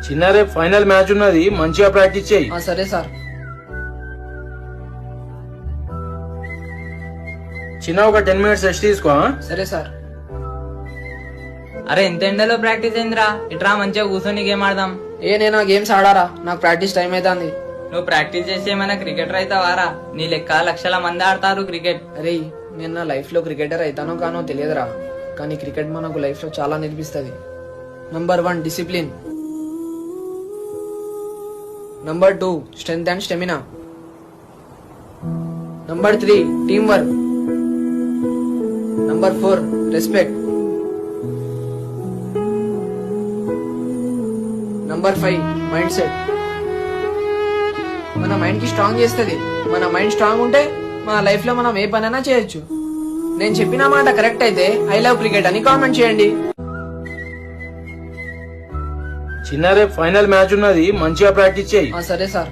చిన్న రేపు final match ఉన్నది, మంచిగా ప్రాక్టీస్ చేయి. సరే సార్. చిన్న ఒక 10 minutes రెస్ట్ తీసుకో. సరే సార్. అరే ఎంత ఎండలో ప్రాక్టీస్ అయిందిరా, ఇట్రా మంచిగా కూర్చొని గేమ్ ఆడదాం. నేను ఆ గేమ్స్ ఆడారా, నాకు ప్రాక్టీస్ టైం అవుతుంది. నువ్వు ప్రాక్టీస్ చేసి ఏమైనా క్రికెటర్ అవుతావారా? నీ లెక్క లక్షల మంది ఆడతారు క్రికెట్. అరే నేను నా లైఫ్ లో క్రికెటర్ అవుతానో కానో తెలియదురా, కానీ క్రికెట్ మనకు లైఫ్ లో చాలా నేర్పిస్తుంది. Number 1 discipline, number 2 strength and stamina, number 3 team work, number 4 respect, number 5 mind set. మన మైండ్ కి స్ట్రాంగ్ చేస్తుంది. మన మైండ్ స్ట్రాంగ్ ఉంటే మన లైఫ్ లో మనం ఏ పనైనా చేయొచ్చు. నేను చెప్పిన మాట కరెక్ట్ అయితే ఐ లవ్ క్రికెట్ అని కామెంట్ చేయండి. చిన్న రేపు ఫైనల్ మ్యాచ్ ఉన్నది, మంచిగా ప్రాక్టీస్ చేయి. సరే సార్.